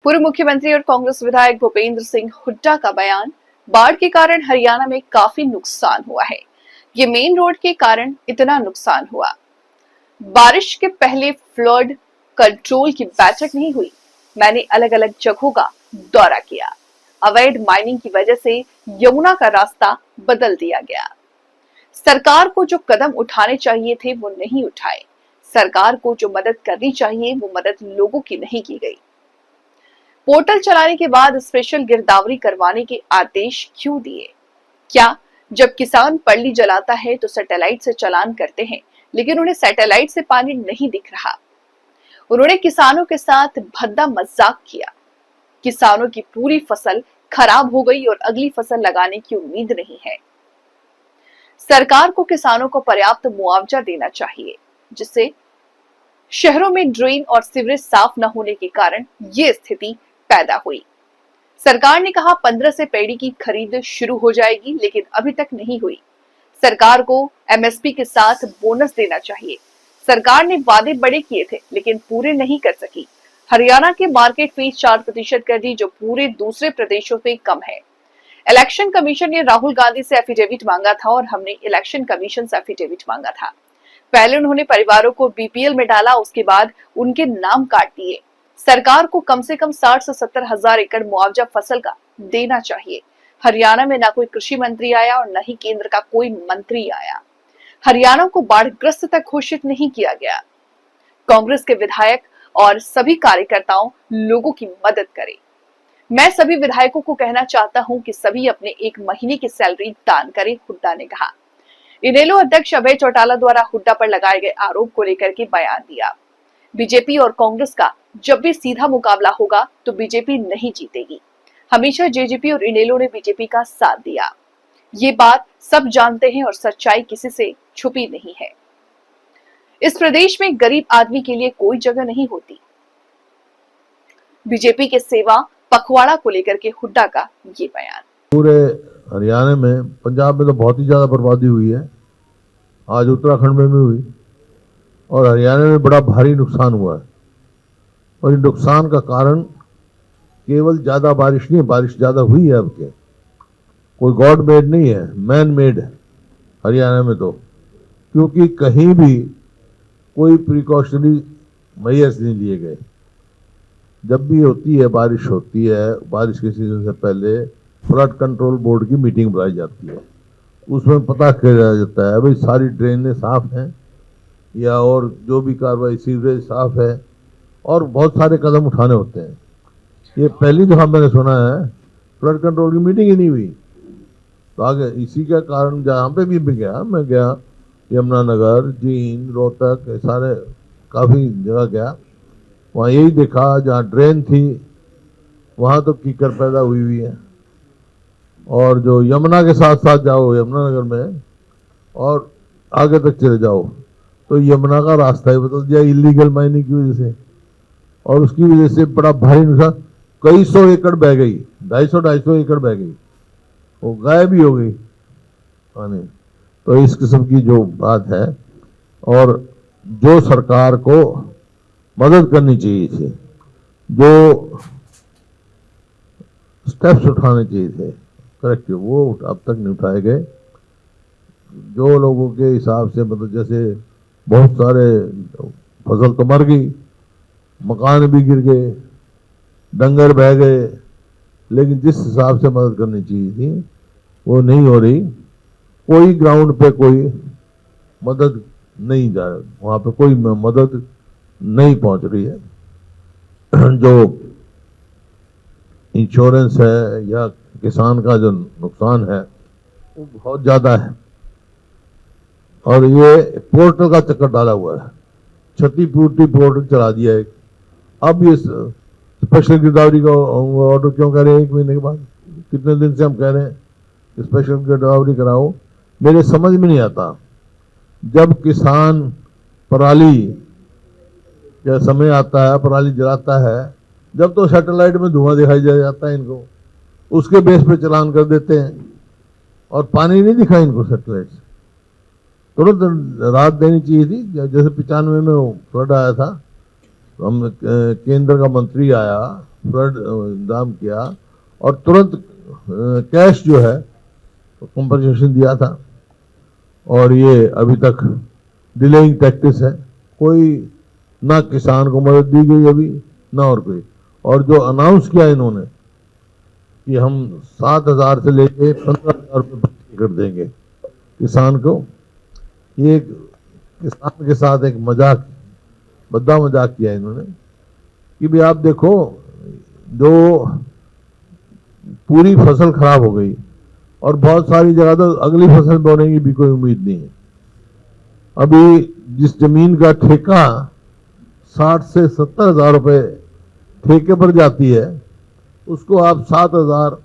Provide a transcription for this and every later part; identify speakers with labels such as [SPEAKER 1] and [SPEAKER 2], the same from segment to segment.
[SPEAKER 1] पूर्व मुख्यमंत्री और कांग्रेस विधायक भूपेंद्र सिंह हुड्डा का बयान, बाढ़ के कारण हरियाणा में काफी नुकसान हुआ है। ये मेन रोड के कारण इतना नुकसान हुआ। बारिश के पहले फ्लड कंट्रोल की बैठक नहीं हुई। मैंने अलग अलग जगहों का दौरा किया। अवैध माइनिंग की वजह से यमुना का रास्ता बदल दिया गया। सरकार को जो कदम उठाने चाहिए थे वो नहीं उठाए। सरकार को जो मदद करनी चाहिए वो मदद लोगों की नहीं की गई। पोर्टल चलाने के बाद स्पेशल गिरदावरी करवाने के आदेश क्यों दिए? क्या जब किसान पल्ली जलाता है तो सैटेलाइट से चालान करते हैं, लेकिन उन्हें सैटेलाइट से पानी नहीं दिख रहा। उन्होंने किसानों के साथ भद्दा मजाक किया। किसानों की पूरी फसल खराब हो गई और अगली फसल लगाने की उम्मीद नहीं है। सरकार को किसानों को पर्याप्त मुआवजा देना चाहिए, जिससे शहरों में ड्रेन और सीवरेज साफ न होने के कारण ये स्थिति पैदा हुई। सरकार ने कहा 15 से पैडी की खरीद शुरू हो जाएगी, लेकिन अभी तक नहीं हुई। सरकार को एमएसपी के साथ बोनस देना चाहिए। सरकार ने वादे बड़े किए थे, लेकिन पूरे नहीं कर सकी। हरियाणा के मार्केट फीस 4% कर दी, जो पूरे दूसरे प्रदेशों से कम है। इलेक्शन कमीशन ने राहुल गांधी से एफिडेविट मांगा था और हमने इलेक्शन कमीशन से एफिडेविट मांगा था। पहले उन्होंने परिवारों को बीपीएल में डाला, उसके बाद उनके नाम काट दिए। सरकार को कम से कम 60 से 70 हजार एकड़ मुआवजा फसल का देना चाहिए। हरियाणा में ना कोई कृषि मंत्री आया और न ही केंद्र का कोई मंत्री आया। हरियाणा को बाढ़ग्रस्त तक घोषित नहीं किया गया। कांग्रेस के विधायक और सभी कार्यकर्ताओं लोगों की मदद करें। मैं सभी विधायकों को कहना चाहता हूं कि सभी अपने 1 महीने की सैलरी दान करें, हुड्डा ने कहा। इनेलो अध्यक्ष अभय चौटाला द्वारा हुड्डा पर लगाए गए आरोप को लेकर के बयान दिया। बीजेपी और कांग्रेस का जब भी सीधा मुकाबला होगा तो बीजेपी नहीं जीतेगी। हमेशा जेजेपी और इनेलो ने बीजेपी का साथ दिया। ये बात सब जानते हैं और सच्चाई किसी से छुपी नहीं है। इस प्रदेश में गरीब आदमी के लिए कोई जगह नहीं होती। बीजेपी के सेवा पखवाड़ा को लेकर के हुड्डा का ये बयान।
[SPEAKER 2] पूरे हरियाणा में, पंजाब में तो बहुत ही ज्यादा बर्बादी हुई है। आज उत्तराखंड में भी हुई और हरियाणा में बड़ा भारी नुकसान हुआ है। और इस नुकसान का कारण केवल ज्यादा बारिश नहीं, बारिश ज्यादा हुई है। अब के कोई गॉड मेड नहीं है, मैन मेड है हरियाणा में तो, क्योंकि कहीं भी कोई प्रिकॉशनरी मेजर्स नहीं लिए गए। जब भी होती है बारिश, होती है बारिश के सीजन से पहले फ्लड कंट्रोल बोर्ड की मीटिंग बुलाई जाती है। उसमें पता किया जाता है भाई सारी ड्रेनें साफ हैं या और जो भी कार्रवाई, सीवरेज साफ है, और बहुत सारे कदम उठाने होते हैं। ये पहली दफा मैंने सुना है फ्लड कंट्रोल की मीटिंग ही नहीं हुई। तो आगे इसी का कारण जहाँ पे भी मैं गया यमुनानगर, जींद, रोहतक, सारे काफ़ी जगह गया, वहाँ यही देखा जहाँ ड्रेन थी वहाँ तो कीकर पैदा हुई है। और जो यमुना के साथ साथ जाओ यमुनानगर में और आगे तक चले जाओ तो यमुना का रास्ता ही बदल दिया इलीगल माइनिंग की वजह से। और उसकी वजह से बड़ा भारी नुकसान, कई सौ एकड़ बह गई, 250 एकड़ बह गई, वो गायब भी हो गई पानी। तो इस किस्म की जो बात है, और जो सरकार को मदद करनी चाहिए थी, जो स्टेप्स उठाने चाहिए थे करेक्टिव, वो अब तक नहीं उठाए गए। जो लोगों के हिसाब से, मतलब जैसे बहुत सारे फसल तो मर गई, मकान भी गिर गए, डंगर बह गए, लेकिन जिस हिसाब से मदद करनी चाहिए थी वो नहीं हो रही। कोई ग्राउंड पे कोई मदद नहीं जा रही, वहां पे कोई मदद नहीं पहुंच रही है। जो इंश्योरेंस है या किसान का जो नुकसान है वो बहुत ज्यादा है। और ये पोर्टल का चक्कर डाला हुआ है, क्षतिपूर्ति पोर्टल चला दिया है। अब ये स्पेशल गिरदावरी का ऑर्डर क्यों कर रहे हैं 1 महीने के बाद? कितने दिन से हम कह रहे हैं कि स्पेशल गिरदावरी कराओ। मेरे समझ में नहीं आता, जब किसान पराली का समय आता है, पराली जलाता है, जब तो सैटेलाइट में धुआं दिखाई दे जाता है इनको, उसके बेस पे चालान कर देते हैं। और पानी नहीं दिखा इनको सैटेलाइट से, तुरंत राहत देनी चाहिए थी। जैसे 95 में फ्लड आया था, हम केंद्र का मंत्री आया, फ्लड इंतजाम किया और तुरंत कैश जो है कंपनसेशन दिया था। और ये अभी तक डिलेइंग टैक्टिस है, कोई ना किसान को मदद दी गई अभी ना और कोई। और जो अनाउंस किया इन्होंने कि हम 7,000 से लेके 15,000 रुपये प्रति एकड़ देंगे किसान को, ये किसान के साथ एक मजाक, बद्दा मजाक किया इन्होंने कि भी आप देखो, जो पूरी फसल खराब हो गई और बहुत सारी जगह तो अगली फसल बोने की भी कोई उम्मीद नहीं है। अभी जिस जमीन का ठेका 60 से 70,000 रुपये ठेके पर जाती है, उसको आप 7,000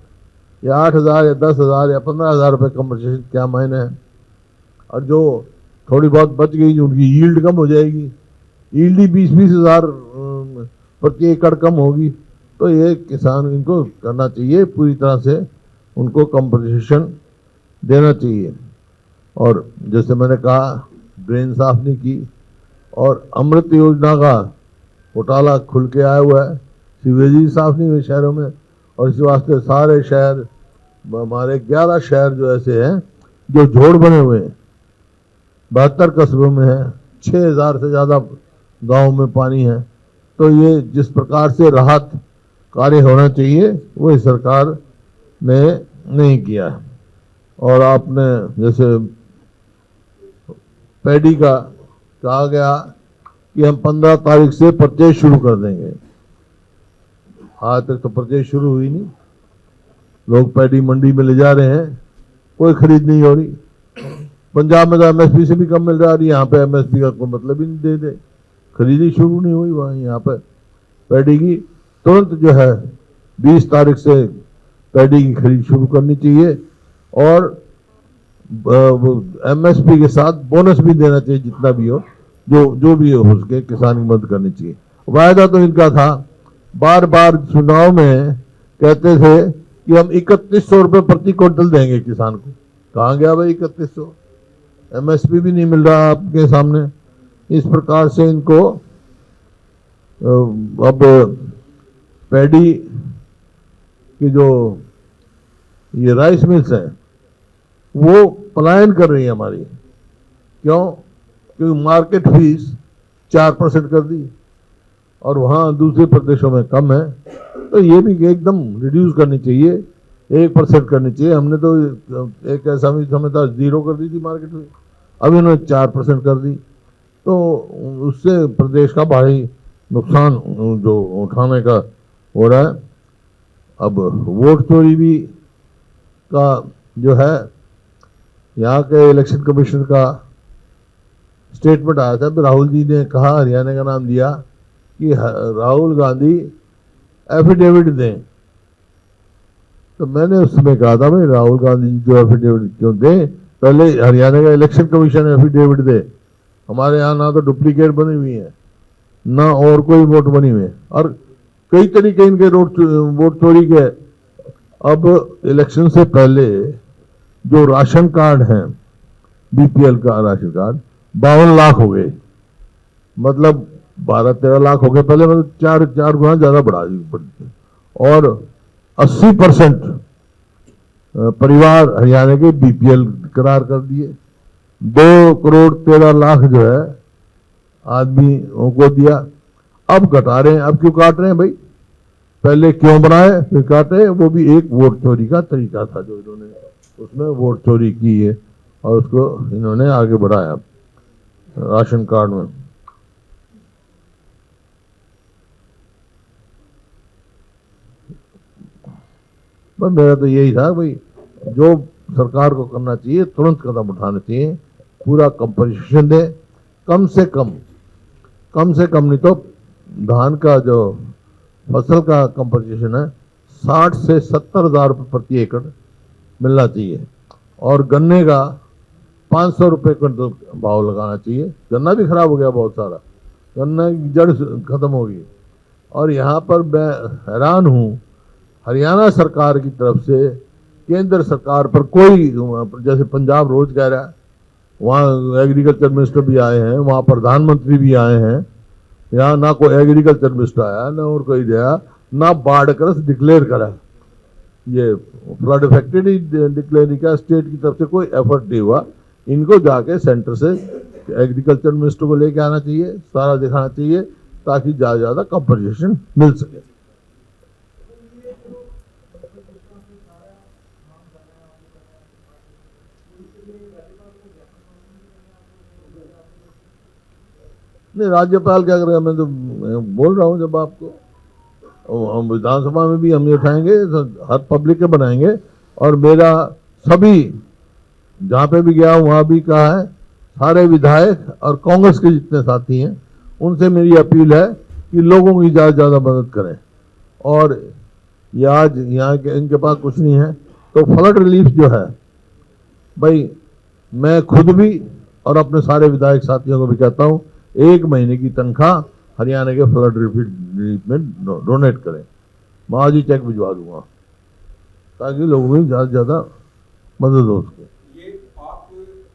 [SPEAKER 2] या 8,000 या 10,000 या 15,000 रुपये कंपनसेशन, क्या मायने है। और जो थोड़ी बहुत बच गई उनकी यील्ड कम हो जाएगी, यील्ड ही 20-20 हज़ार प्रति एकड़ कम होगी। तो ये किसान, इनको करना चाहिए पूरी तरह से, उनको कंपनसेशन देना चाहिए। और जैसे मैंने कहा, ड्रेन साफ नहीं की और अमृत योजना का घोटाला खुल के आया हुआ है, सीवेज ही साफ नहीं हुए शहरों में। और इस वास्ते सारे शहर, हमारे 11 शहर जो ऐसे हैं जो झोड़ बने हुए हैं, 72 कस्बों में है, 6,000 से ज़्यादा गाँव में पानी है। तो ये जिस प्रकार से राहत कार्य होना चाहिए वो इस सरकार ने नहीं किया है। और आपने जैसे पैडी का कहा गया कि हम 15 तारीख से परचेज शुरू कर देंगे, आज तक तो परचेज शुरू हुई नहीं। लोग पैडी मंडी में ले जा रहे हैं, कोई खरीद नहीं हो रही। पंजाब में तो एमएसपी से भी कम मिल रहा है, यहाँ पे एमएसपी का कोई मतलब ही नहीं दे, खरीदी शुरू नहीं हुई वहाँ। यहाँ पे पैडी की तुरंत जो है 20 तारीख से पैडी की खरीद शुरू करनी चाहिए और एमएसपी के साथ बोनस भी देना चाहिए, जितना भी हो, जो भी हो सके किसान की मदद करनी चाहिए। वायदा तो इनका था, बार बार चुनाव में कहते थे कि हम 3100 रुपये प्रति क्विंटल देंगे किसान को। कहाँ गया भाई 3100? एमएसपी भी नहीं मिल रहा आपके सामने। इस प्रकार से इनको अब पैडी की जो ये राइस मिल्स हैं वो पलायन कर रही है हमारी। क्यों? क्योंकि मार्केट फीस 4% कर दी और वहाँ दूसरे प्रदेशों में कम है। तो ये भी एकदम रिड्यूस करनी चाहिए, 1% करनी चाहिए। हमने तो एक ऐसा भी समय था 0 कर दी थी मार्केट फीस, अब इन्होंने 4% कर दी। तो उससे प्रदेश का भारी नुकसान जो उठाने का हो रहा है। अब वोट चोरी भी का जो है, यहाँ के इलेक्शन कमीशन का स्टेटमेंट आया था, राहुल जी ने कहा, हरियाणा का नाम दिया कि राहुल गांधी एफिडेविट दें। तो मैंने उस समय कहा था, भाई राहुल गांधी जी जो एफिडेविट क्यों दें, पहले हरियाणा का इलेक्शन कमीशन एफिडेविट दे। हमारे यहाँ ना तो डुप्लीकेट बनी हुई है ना और कोई वोट बनी हुई है, और कई तरीके इनके वोट चोरी के। अब इलेक्शन से पहले जो राशन कार्ड हैं, बीपीएल का राशन कार्ड 52 लाख हो गए, मतलब 12-13 लाख हो गए पहले, मतलब 4 गुना ज्यादा बढ़ा दी। और 80% परिवार हरियाणा के बीपीएल करार कर दिए। 2 करोड़ 13 लाख जो है आदमी को दिया। अब घटा रहे हैं। अब क्यों काट रहे हैं भाई? पहले क्यों बनाए फिर काटे? वो भी एक वोट चोरी का तरीका था जो इन्होंने उसमें वोट चोरी की है और उसको इन्होंने आगे बढ़ाया राशन कार्ड में। बस मेरा तो यही था भाई, जो सरकार को करना चाहिए तुरंत कदम उठाने चाहिए, पूरा कंपनसेशन दे, कम से कम नहीं तो धान का जो फसल का कंपनसेशन है 60 से 70,000 रुपये प्रति एकड़ मिलना चाहिए। और गन्ने का 500 रुपये क्विंटल भाव लगाना चाहिए। गन्ना भी खराब हो गया बहुत सारा, गन्ना की जड़ खत्म होगी। और यहाँ पर मैं हैरान हूँ, हरियाणा सरकार की तरफ से केंद्र सरकार पर कोई, जैसे पंजाब रोज कह रहा है, वहाँ एग्रीकल्चर मिनिस्टर भी आए हैं, वहाँ प्रधानमंत्री भी आए हैं, यहाँ ना कोई एग्रीकल्चर मिनिस्टर आया ना और कोई गया। ना बाढ़ करस डिक्लेयर करा, ये फ्लड इफेक्टेड ही डिक्लेयर नहीं किया, स्टेट की तरफ से कोई एफर्ट नहीं हुआ। इनको जाके सेंटर से एग्रीकल्चर मिनिस्टर को लेके आना चाहिए, सारा दिखाना चाहिए ताकि ज्यादा कंपनसेशन मिल सके। नहीं, राज्यपाल क्या करेगा, मैं तो बोल रहा हूँ जब आपको, हम विधानसभा में भी हम ये उठाएंगे, हर पब्लिक के बनाएंगे। और मेरा सभी जहाँ पे भी गया वहाँ भी कहा है, सारे विधायक और कांग्रेस के जितने साथी हैं उनसे मेरी अपील है कि लोगों की ज़्यादा मदद करें। और ये आज यहाँ के इनके पास कुछ नहीं है तो फ्लड रिलीफ जो है भाई, मैं खुद भी और अपने सारे विधायक साथियों को भी कहता हूँ 1 महीने की तनख्वाह हरियाणा के फ्लड रिलीफ में डोनेट करें। मैं आज ही चेक भिजवा दूंगा ताकि लोगों की ज़्यादा मदद हो सके।
[SPEAKER 3] ये आप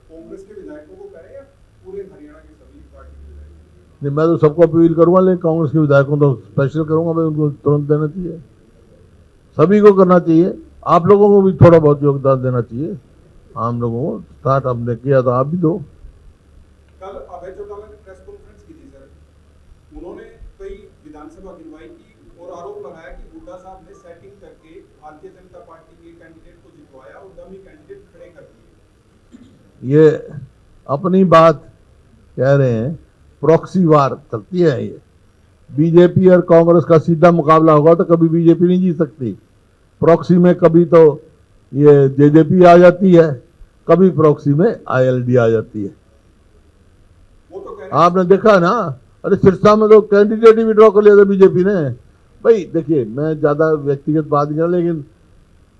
[SPEAKER 3] कांग्रेस के विधायकों को कह रहे हैं या पूरे हरियाणा के सभी पार्टी के विधायकों?
[SPEAKER 2] नहीं, मैं तो सबको अपील करूंगा, लेकिन कांग्रेस के विधायकों तो स्पेशल करूंगा, भाई उनको तुरंत देना चाहिए, सभी को करना चाहिए। आप लोगों को भी थोड़ा बहुत योगदान देना चाहिए, आम लोगों को। स्टार्ट आपने किया तो आप भी दो।
[SPEAKER 3] कल अभय चौटाला ने प्रेस कॉन्फ्रेंस की थी सर, उन्होंने कई विधानसभा गिनवाई की और आरोप लगाया कि हुड्डा साहब ने सेटिंग करके भारतीय जनता पार्टी के कैंडिडेट को जितवाया और डमी कैंडिडेट खड़े कर दिए।
[SPEAKER 2] ये अपनी बात कह रहे हैं, प्रॉक्सी वार चलती है। ये बीजेपी और कांग्रेस का सीधा मुकाबला होगा तो कभी बीजेपी नहीं जीत सकती। प्रॉक्सी में कभी तो ये जेजेपी आ जाती है, कभी प्रॉक्सी में आईएलडी आ जाती है।
[SPEAKER 3] वो तो कह रहे
[SPEAKER 2] आपने देखा ना, अरे सिरसा में तो कैंडिडेट ही विड्रॉ कर लिया था बीजेपी ने। भाई देखिए, मैं ज्यादा व्यक्तिगत बात नहीं कर, लेकिन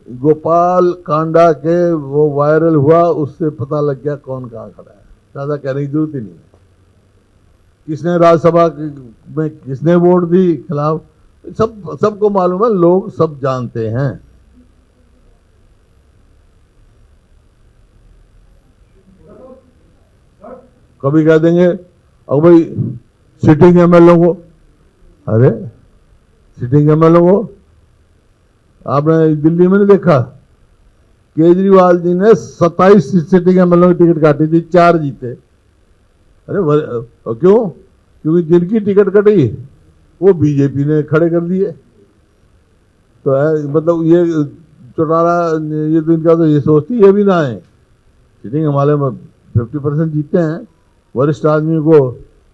[SPEAKER 2] गोपाल कांडा के वो वायरल हुआ, उससे पता लग गया कौन कहाँ खड़ा है। ज्यादा कहने की जरूरत ही नहीं है। किसने राज्यसभा में किसने वोट दी खिलाफ, सबको मालूम है, लोग सब जानते हैं। कभी कह देंगे अब भाई सिटिंग एमएलए को, अरे सिटिंग एमएलए को आपने दिल्ली में नहीं देखा, केजरीवाल जी ने 27 सिटिंग एमएलए की टिकट काटी थी, 4 जीते। अरे क्यों? क्योंकि जिनकी टिकट कटी वो बीजेपी ने खड़े कर दिए। तो मतलब ये चौटाला, ये तो इनका तो ये सोचती है भी ना है, सिटिंग हमारे 50% जीते हैं, वरिष्ठ आदमी को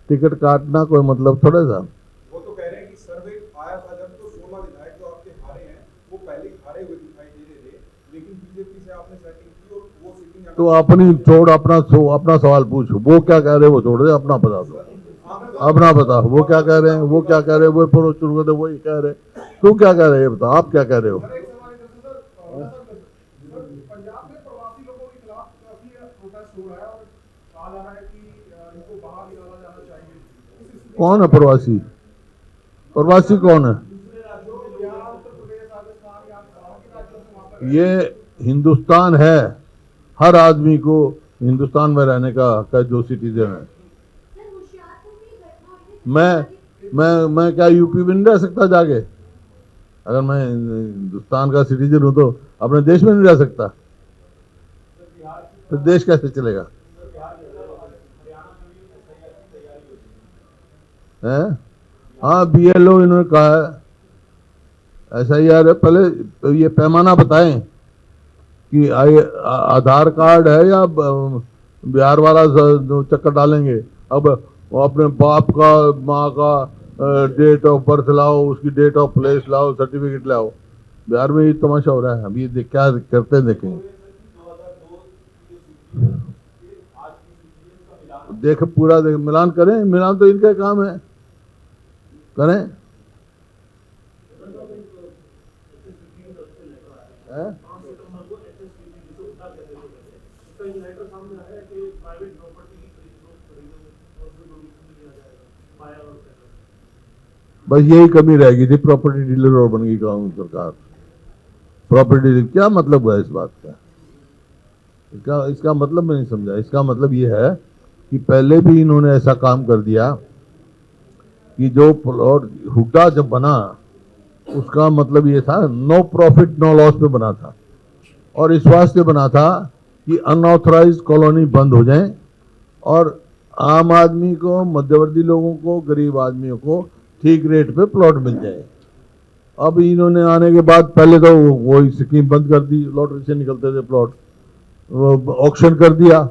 [SPEAKER 2] टिकट काटना कोई मतलब थोड़ा सा।
[SPEAKER 3] वो तो कह रहे हैं कि सर्वे आया था जब तो 16 विधायक जो आपके हारे हैं वो पहले हारे हुए दिखाई दे रहे थे, लेकिन बीजेपी से आपने सेटिंग की और वो सिटिंग
[SPEAKER 2] तो अपनी छोड़, अपना सवाल पूछो, वो क्या कह रहे हैं वो छोड़ दे, अपना बता दो, अपना बता, वो क्या कह रहे हैं, वो क्या कह रहे हैं, वो शुरू कर दे, वही कह रहे। तू क्या कह रहे हैं बता, आप क्या कह रहे हो?
[SPEAKER 3] पंजाब में प्रवासी लोगों के खिलाफ काफी प्रोटेस्ट हो रहा है और कहा जा रहा है कि इनको बाहर निकाला जाना चाहिए।
[SPEAKER 2] कौन है प्रवासी? प्रवासी कौन है?
[SPEAKER 3] दूसरे राज्यों में बिहार, उत्तर प्रदेश, राजस्थान या बाहर के राज्यों से वहां पर
[SPEAKER 2] ये हिंदुस्तान है, हर आदमी को हिंदुस्तान में रहने का हक है जो सिटीजन है। मैं क्या यूपी में नहीं रह सकता जाके? अगर मैं हिंदुस्तान का सिटीजन हूं तो अपने देश में नहीं रह सकता, तो देश कैसे चलेगा? है? हाँ, बीएलओ इन्होंने कहा है, ऐसा ही यार, पहले ये पैमाना बताएं कि आधार कार्ड है या बिहार वाला चक्कर डालेंगे। अब वो अपने बाप का, माँ का डेट ऑफ बर्थ लाओ, उसकी डेट ऑफ प्लेस लाओ, सर्टिफिकेट लाओ। बिहार में ये तमाशा हो रहा है। अभी ये क्या करते हैं देखेंगे। देख पूरा देख, मिलान करें, मिलान तो इनका काम है, करें। है? बस यही कमी रह गई थी, प्रॉपर्टी डीलर और बन गई कांग्रेस सरकार। प्रॉपर्टी डीलर क्या मतलब है इस बात का? इसका मतलब मैं नहीं समझा। इसका मतलब ये है कि पहले भी इन्होंने ऐसा काम कर दिया कि जो प्लॉट हुड्डा जब बना उसका मतलब ये था नो प्रॉफिट नो लॉस पे बना था, और इस वास्ते बना था कि अनऑथराइज्ड कॉलोनी बंद हो जाए और आम आदमी को, मध्यवर्ती लोगों को, गरीब आदमियों को ठीक रेट पे प्लॉट मिल जाए। अब इन्होंने आने के बाद पहले तो वही स्कीम बंद कर दी, लॉटरी से निकलते थे प्लॉट, वो ऑक्शन कर दिया।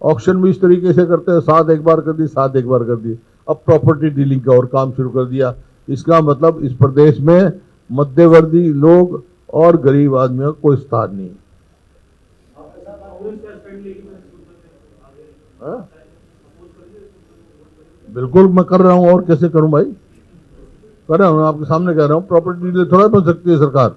[SPEAKER 2] ऑक्शन भी इस तरीके से करते हैं, 7 एक बार कर दी, 7 एक बार कर दी। अब प्रॉपर्टी डीलिंग का और काम शुरू कर दिया। इसका मतलब इस प्रदेश में मध्यवर्ती लोग और गरीब आदमियों का कोई स्थान नहीं है। हाँ? बिल्कुल मैं कर रहा हूं, और कैसे करूं भाई, कर रहा हूं, आपके सामने कह रहा हूं। प्रॉपर्टी डीलर थोड़ा बन सकती है सरकार।